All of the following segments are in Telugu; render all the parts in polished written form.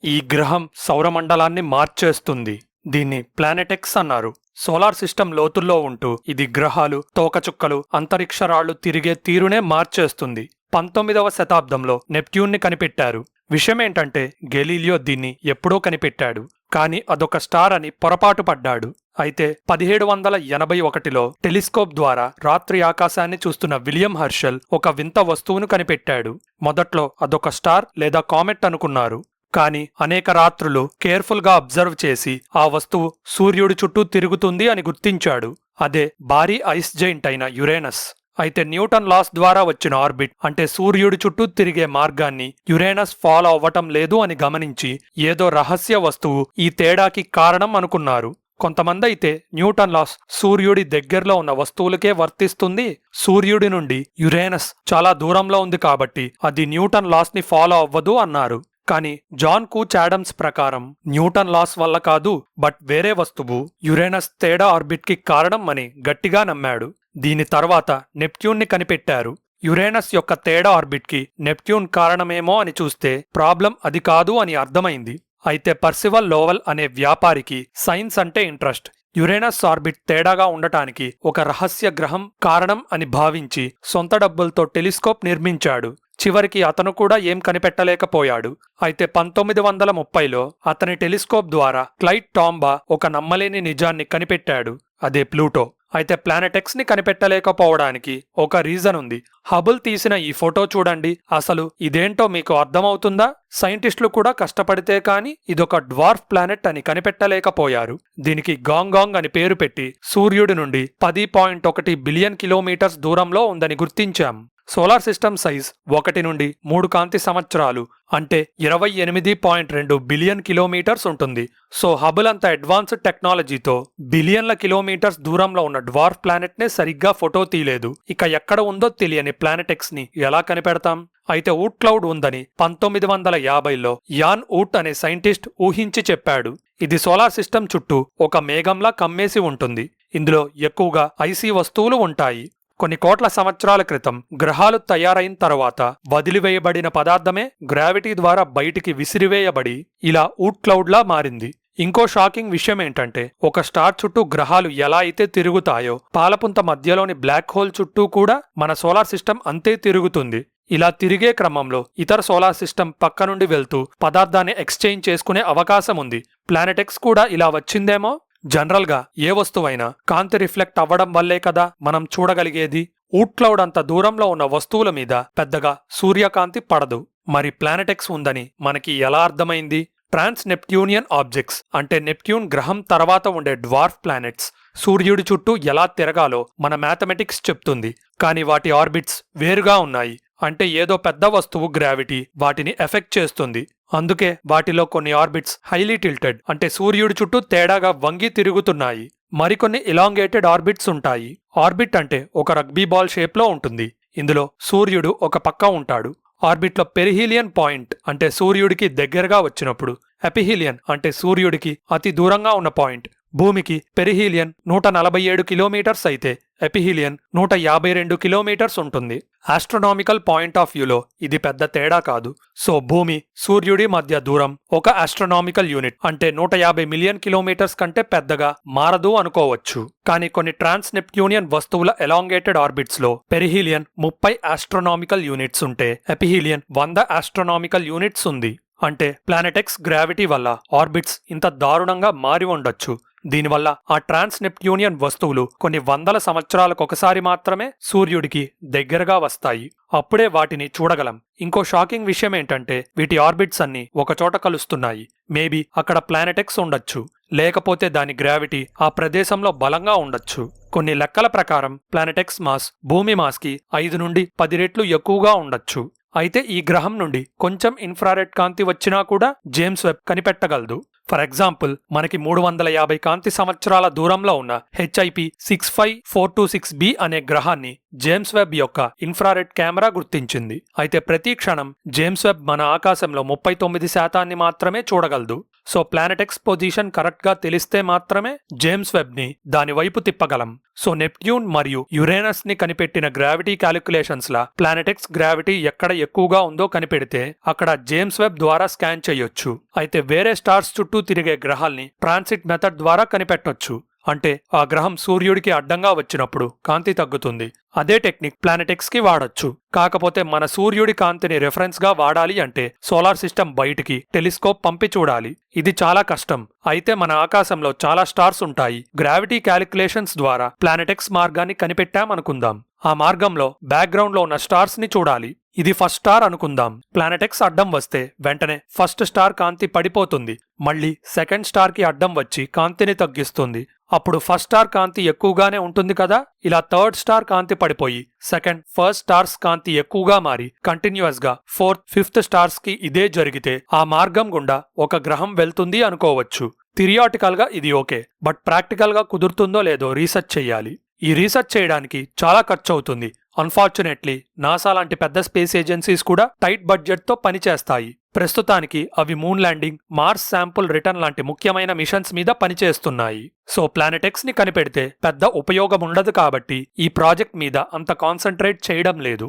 ఈ గ్రహం సౌరమండలాన్ని మార్చేస్తుంది. దీన్ని ప్లానెట్ ఎక్స్ అన్నారు. సోలార్ సిస్టమ్ లోతుల్లో ఉంటూ ఇది గ్రహాలు, తోకచుక్కలు, అంతరిక్షరాళ్లు తిరిగే తీరునే మార్చేస్తుంది. 19వ శతాబ్దంలో నెప్ట్యూన్ని కనిపెట్టారు. విషయమేంటంటే గెలీలియో దీన్ని ఎప్పుడో కనిపెట్టాడు, కాని అదొక స్టార్ అని పొరపాటు పడ్డాడు. అయితే 1781లో టెలిస్కోప్ ద్వారా రాత్రి ఆకాశాన్ని చూస్తున్న విలియం హర్షెల్ ఒక వింత వస్తువును కనిపెట్టాడు. మొదట్లో అదొక స్టార్ లేదా కామెట్ అనుకున్నారు. కాని అనేక రాత్రులు కేర్ఫుల్ గా అబ్జర్వ్ చేసి ఆ వస్తువు సూర్యుడి చుట్టూ తిరుగుతుంది అని గుర్తించాడు. అదే భారీ ఐస్ జైంట్ అయిన యురేనస్. అయితే న్యూటన్ లాస్ ద్వారా వచ్చిన ఆర్బిట్ అంటే సూర్యుడి చుట్టూ తిరిగే మార్గాన్ని యురేనస్ ఫాలో అవ్వటం లేదు అని గమనించి ఏదో రహస్య వస్తువు ఈ తేడాకి కారణం అనుకున్నారు. కొంతమంది అయితే న్యూటన్ లాస్ సూర్యుడి దగ్గరలో ఉన్న వస్తువులకే వర్తిస్తుంది, సూర్యుడి నుండి యురేనస్ చాలా దూరంలో ఉంది కాబట్టి అది న్యూటన్ లాస్ ని ఫాలో అవ్వదు అన్నారు. కానీ జాన్ కూచ్ ఆడమ్స్ ప్రకారం న్యూటన్ లాస్ వల్ల కాదు, బట్ వేరే వస్తువు యురేనస్ తేడా ఆర్బిట్ కి కారణం అని గట్టిగా నమ్మాడు. దీని తర్వాత నెప్ట్యూన్ని కనిపెట్టారు. యురేనస్ యొక్క తేడా ఆర్బిట్ కి నెప్ట్యూన్ కారణమేమో అని చూస్తే ప్రాబ్లం అది కాదు అని అర్థమైంది. అయితే పర్సివల్ లోవెల్ అనే వ్యాపారికి సైన్స్ అంటే ఇంట్రెస్ట్. యురేనస్ ఆర్బిట్ తేడాగా ఉండటానికి ఒక రహస్య గ్రహం కారణం అని భావించి సొంత డబ్బులతో టెలిస్కోప్ నిర్మించాడు. చివరికి అతను కూడా ఏం కనిపెట్టలేకపోయాడు. అయితే 1930లో అతని టెలిస్కోప్ ద్వారా క్లైడ్ టాంబా ఒక నమ్మలేని నిజాన్ని కనిపెట్టాడు. అదే ప్లూటో. అయితే ప్లానెట్ ఎక్స్ ని కనిపెట్టలేకపోవడానికి ఒక రీజన్ ఉంది. హబుల్ తీసిన ఈ ఫోటో చూడండి. అసలు ఇదేంటో మీకు అర్థమవుతుందా? సైంటిస్టులు కూడా కష్టపడితే కాని ఇదొక డ్వార్ఫ్ ప్లానెట్ అని కనిపెట్టలేకపోయారు. దీనికి గాంగాంగ్ అని పేరు పెట్టి సూర్యుడి నుండి 10.1 బిలియన్ కిలోమీటర్స్ దూరంలో ఉందని గుర్తించాం. సోలార్ సిస్టమ్ సైజ్ 1 నుండి 3 కాంతి సంవత్సరాలు అంటే 28.2 బిలియన్ కిలోమీటర్స్ ఉంటుంది. సో హబుల్ అంత అడ్వాన్స్డ్ టెక్నాలజీతో బిలియన్ల కిలోమీటర్స్ దూరంలో ఉన్న డ్వార్ఫ్ ప్లానెట్ నే సరిగ్గా ఫోటో తీయలేదు. ఇక ఎక్కడ ఉందో తెలియని ప్లానెట్ ఎక్స్ ని ఎలా కనిపెడతాం? అయితే ఊట్ క్లౌడ్ ఉందని 1950లో యాన్ ఊట్ అనే సైంటిస్ట్ ఊహించి చెప్పాడు. ఇది సోలార్ సిస్టమ్ చుట్టూ ఒక మేఘంలా కమ్మేసి ఉంటుంది. ఇందులో ఎక్కువగా ఐసీ వస్తువులు ఉంటాయి. కొన్ని కోట్ల సంవత్సరాల క్రితం గ్రహాలు తయారైన తర్వాత వదిలివేయబడిన పదార్థమే గ్రావిటీ ద్వారా బయటికి విసిరివేయబడి ఇలా ఊట్ క్లౌడ్లా మారింది. ఇంకో షాకింగ్ విషయం ఏంటంటే ఒక స్టార్ చుట్టూ గ్రహాలు ఎలా అయితే తిరుగుతాయో పాలపుంత మధ్యలోని బ్లాక్ హోల్ చుట్టూ కూడా మన సోలార్ సిస్టమ్ అంతే తిరుగుతుంది. ఇలా తిరిగే క్రమంలో ఇతర సోలార్ సిస్టమ్ పక్క నుండి వెళ్తూ పదార్థాన్ని ఎక్స్చేంజ్ చేసుకునే అవకాశం ఉంది. ప్లానెట్ ఎక్స్ కూడా ఇలా వచ్చిందేమో. జనరల్ గా ఏ వస్తువైనా కాంతి రిఫ్లెక్ట్ అవ్వడం వల్లే కదా మనం చూడగలిగేది. ఊట్ క్లౌడ్ అంత దూరంలో ఉన్న వస్తువుల మీద పెద్దగా సూర్యకాంతి పడదు. మరి ప్లానెట్ ఎక్స్ ఉందని మనకి ఎలా అర్థమైంది? ట్రాన్స్ నెప్ట్యూనియన్ ఆబ్జెక్ట్స్ అంటే నెప్ట్యూన్ గ్రహం తర్వాత ఉండే డ్వార్ఫ్ ప్లానెట్స్ సూర్యుడి చుట్టూ ఎలా తిరగాలో మన మ్యాథమెటిక్స్ చెప్తుంది. కానీ వాటి ఆర్బిట్స్ వేరుగా ఉన్నాయి. అంటే ఏదో పెద్ద వస్తువు గ్రావిటీ వాటిని ఎఫెక్ట్ చేస్తుంది. అందుకే వాటిలో కొన్ని ఆర్బిట్స్ హైలీ టిల్టెడ్ అంటే సూర్యుడి చుట్టూ తేడాగా వంగి తిరుగుతున్నాయి. మరికొన్ని ఇలాంగేటెడ్ ఆర్బిట్స్ ఉంటాయి. ఆర్బిట్ అంటే ఒక రగ్బీ బాల్ షేప్లో ఉంటుంది. ఇందులో సూర్యుడు ఒక పక్క ఉంటాడు. ఆర్బిట్లో పెరిహీలియన్ పాయింట్ అంటే సూర్యుడికి దగ్గరగా వచ్చినప్పుడు, ఎపిహీలియన్ అంటే సూర్యుడికి అతి దూరంగా ఉన్న పాయింట్. భూమికి పెరిహీలియన్ 147 కిలోమీటర్స్ అయితే ఎపిహీలియన్ 152 కిలోమీటర్స్ ఉంటుంది. ఆస్ట్రనామికల్ పాయింట్ ఆఫ్ వ్యూలో ఇది పెద్ద తేడా కాదు. సో భూమి సూర్యుడి మధ్య దూరం ఒక ఆస్ట్రనామికల్ యూనిట్ అంటే 150 మిలియన్ కిలోమీటర్స్ కంటే పెద్దగా మారదు అనుకోవచ్చు. కానీ కొన్ని ట్రాన్స్ నెప్ట్యూనియన్ వస్తువుల ఎలాంగేటెడ్ ఆర్బిట్స్ లో పెరిహీలియన్ 30 ఆస్ట్రనామికల్ యూనిట్స్ ఉంటే ఎపిహీలియన్ 100 ఆస్ట్రనామికల్ యూనిట్స్ ఉంది. అంటే ప్లానెట్ ఎక్స్ గ్రావిటీ వల్ల ఆర్బిట్స్ ఇంత దారుణంగా మారి ఉండొచ్చు. దీనివల్ల ఆ ట్రాన్స్ నెప్ట్యూనియన్ వస్తువులు కొన్ని వందల సంవత్సరాలకొకసారి మాత్రమే సూర్యుడికి దగ్గరగా వస్తాయి. అప్పుడే వాటిని చూడగలం. ఇంకో షాకింగ్ విషయం ఏంటంటే వీటి ఆర్బిట్స్ అన్ని ఒకచోట కలుస్తున్నాయి. మేబీ అక్కడ ప్లానెట్ ఎక్స్ ఉండొచ్చు, లేకపోతే దాని గ్రావిటీ ఆ ప్రదేశంలో బలంగా ఉండొచ్చు. కొన్ని లెక్కల ప్రకారం ప్లానెట్ ఎక్స్ మాస్ భూమి మాస్కి 5 నుండి 10 రెట్లు ఎక్కువగా ఉండొచ్చు. అయితే ఈ గ్రహం నుండి కొంచెం ఇన్ఫ్రారెడ్ కాంతి వచ్చినా కూడా జేమ్స్ వెబ్ కనిపెట్టగలదు. ఫర్ ఎగ్జాంపుల్ మనకి 350 కాంతి సంవత్సరాల దూరంలో ఉన్న HIP 65426b అనే గ్రహాన్ని జేమ్స్ వెబ్ యొక్క ఇన్ఫ్రారెడ్ కెమెరా గుర్తించింది. అయితే ప్రతి క్షణం జేమ్స్ వెబ్ మన ఆకాశంలో 39% మాత్రమే చూడగలదు. సో ప్లానెట్ ఎక్స్ పొజిషన్ కరెక్ట్గా తెలిస్తే మాత్రమే జేమ్స్ వెబ్ని దాని వైపు తిప్పగలం. సో నెప్ట్యూన్ మరియు యురేనస్ ని కనిపెట్టిన గ్రావిటీ క్యాలిక్యులేషన్స్ లా ప్లానెట్ ఎక్స్ గ్రావిటీ ఎక్కడ ఎక్కువగా ఉందో కనిపెడితే అక్కడ జేమ్స్ వెబ్ ద్వారా స్కాన్ చేయొచ్చు. అయితే వేరే స్టార్స్ చుట్టూ తిరిగే గ్రహాల్ని ట్రాన్సిట్ మెథడ్ ద్వారా కనిపెట్టొచ్చు. అంటే ఆ గ్రహం సూర్యుడికి అడ్డంగా వచ్చినప్పుడు కాంతి తగ్గుతుంది. అదే టెక్నిక్ ప్లానెట్ ఎక్స్ కి వాడొచ్చు. కాకపోతే మన సూర్యుడి కాంతిని రెఫరెన్స్ గా వాడాలి అంటే సోలార్ సిస్టమ్ బయటికి టెలిస్కోప్ పంపి చూడాలి. ఇది చాలా కష్టం. అయితే మన ఆకాశంలో చాలా స్టార్స్ ఉంటాయి. గ్రావిటీ క్యాలిక్యులేషన్స్ ద్వారా ప్లానెట్ ఎక్స్ మార్గాన్ని కనిపెట్టామనుకుందాం. ఆ మార్గంలో బ్యాక్గ్రౌండ్ లో ఉన్న స్టార్స్ ని చూడాలి. ఇది ఫస్ట్ స్టార్ అనుకుందాం. ప్లానెట్ ఎక్స్ అడ్డం వస్తే వెంటనే ఫస్ట్ స్టార్ కాంతి పడిపోతుంది. మళ్ళీ సెకండ్ స్టార్ కి అడ్డం వచ్చి కాంతిని తగ్గిస్తుంది. అప్పుడు ఫస్ట్ స్టార్ కాంతి ఎక్కువగానే ఉంటుంది కదా. ఇలా థర్డ్ స్టార్ కాంతి పడిపోయి సెకండ్, ఫస్ట్ స్టార్స్ కాంతి ఎక్కువగా మారి కంటిన్యూస్ గా ఫోర్త్, ఫిఫ్త్ స్టార్స్ కి ఇదే జరిగితే ఆ మార్గం గుండా ఒక గ్రహం వెళ్తుంది అనుకోవచ్చు. థిరియాటికల్ గా ఇది ఓకే, బట్ ప్రాక్టికల్ గా కుదురుతుందో లేదో రీసెర్చ్ చేయాలి. ఈ రీసెర్చ్ చేయడానికి చాలా ఖర్చు అవుతుంది. అన్ఫార్చునేట్లీ నాసా లాంటి పెద్ద స్పేస్ ఏజెన్సీస్ కూడా టైట్ బడ్జెట్తో పనిచేస్తాయి. ప్రస్తుతానికి అవి moon landing, mars sample return లాంటి ముఖ్యమైన మిషన్స్ మీద పనిచేస్తున్నాయి. సో ప్లానెట్ ఎక్స్ ని కనిపెడితే పెద్ద ఉపయోగం ఉండదు కాబట్టి ఈ ప్రాజెక్ట్ మీద అంత కాన్సంట్రేట్ చేయడం లేదు.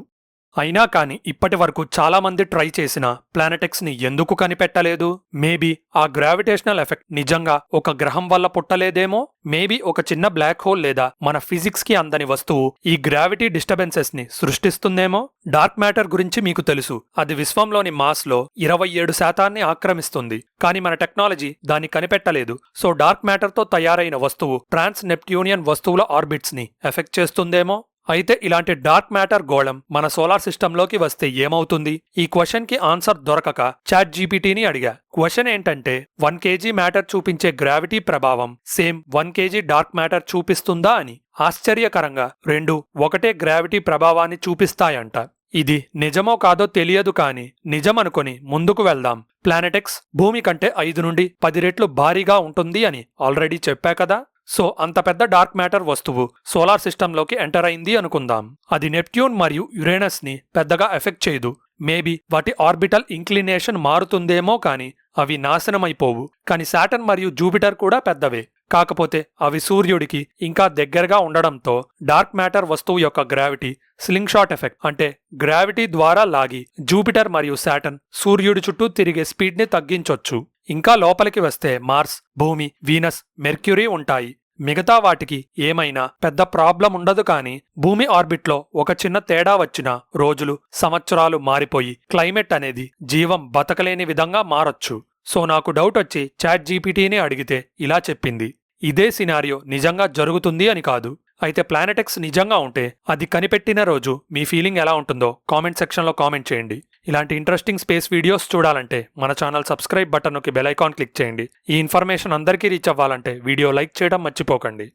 అయినా కానీ ఇప్పటి వరకు చాలా మంది ట్రై చేసిన ప్లానెట్ ఎక్స్ ని ఎందుకు కనిపెట్టలేదు? మేబీ ఆ గ్రావిటేషనల్ ఎఫెక్ట్ నిజంగా ఒక గ్రహం వల్ల పుట్టలేదేమో. మేబీ ఒక చిన్న బ్లాక్ హోల్ లేదా మన ఫిజిక్స్ కి అందని వస్తువు ఈ గ్రావిటీ డిస్టర్బెన్సెస్ ని సృష్టిస్తుందేమో. డార్క్ మ్యాటర్ గురించి మీకు తెలుసు. అది విశ్వంలోని మాస్ లో 27% ఆక్రమిస్తుంది. కానీ మన టెక్నాలజీ దాన్ని కనిపెట్టలేదు. సో డార్క్ మ్యాటర్ తో తయారైన వస్తువు ట్రాన్స్ నెప్ట్యూనియన్ వస్తువుల ఆర్బిట్స్ ని ఎఫెక్ట్ చేస్తుందేమో. అయితే ఇలాంటి డార్క్ మ్యాటర్ గోళం మన సోలార్ సిస్టంలోకి వస్తే ఏమవుతుంది? ఈ క్వశ్చన్ కి ఆన్సర్ దొరకక చాట్ జీపీటీని అడిగా. క్వశ్చన్ ఏంటంటే 1 kg మ్యాటర్ చూపించే గ్రావిటీ ప్రభావం సేమ్ 1 kg డార్క్ మ్యాటర్ చూపిస్తుందా అని. ఆశ్చర్యకరంగా రెండు ఒకటే గ్రావిటీ ప్రభావాన్ని చూపిస్తాయంట. ఇది నిజమో కాదో తెలియదు కానీ నిజమనుకొని ముందుకు వెళ్దాం. ప్లానెట్ ఎక్స్ భూమి కంటే 5 నుండి 10 రెట్లు భారీగా ఉంటుంది అని ఆల్రెడీ చెప్పా కదా. సో అంత పెద్ద డార్క్ మ్యాటర్ వస్తువు సోలార్ సిస్టంలోకి ఎంటర్ అయింది అనుకుందాం. అది నెప్ట్యూన్ మరియు యురేనస్ ని పెద్దగా ఎఫెక్ట్ చేయదు. మేబీ వాటి ఆర్బిటల్ ఇంక్లినేషన్ మారుతుందేమో కానీ అవి నాశనమైపోవు. కానీ సాటర్న్ మరియు జూపిటర్ కూడా పెద్దవే. కాకపోతే అవి సూర్యుడికి ఇంకా దగ్గరగా ఉండడంతో డార్క్ మ్యాటర్ వస్తువు యొక్క గ్రావిటీ స్లింగ్ షాట్ ఎఫెక్ట్ అంటే గ్రావిటీ ద్వారా లాగి జూపిటర్ మరియు సాటర్న్ సూర్యుడి చుట్టూ తిరిగే స్పీడ్ ని తగ్గించొచ్చు. ఇంకా లోపలికి వస్తే మార్స్, భూమి, వీనస్, మెర్క్యూరీ ఉంటాయి. మిగతా వాటికి ఏమైనా పెద్ద ప్రాబ్లం ఉండదు కానీ భూమి ఆర్బిట్లో ఒక చిన్న తేడా వచ్చినా రోజులు, సంవత్సరాలు మారిపోయి క్లైమేట్ అనేది జీవం బతకలేని విధంగా మారొచ్చు. సో నాకు డౌట్ వచ్చి చాట్ జీపీటీని అడిగితే ఇలా చెప్పింది. ఇదే సినారియో నిజంగా జరుగుతుంది అని కాదు. అయితే ప్లానెట్ ఎక్స్ నిజంగా ఉంటే అది కనిపెట్టిన రోజు మీ ఫీలింగ్ ఎలా ఉంటుందో కామెంట్ సెక్షన్లో కామెంట్ చేయండి. ఇలాంటి ఇంట్రెస్టింగ్ స్పేస్ వీడియోస్ చూడాలంటే మన ఛానల్ సబ్స్క్రైబ్ బటన్ నొక్కి బెల్ ఐకాన్ క్లిక్ చేయండి. ఈ ఇన్ఫర్మేషన్ అందరికీ రీచ్ అవ్వాలంటే వీడియో లైక్ చేయడం మర్చిపోకండి.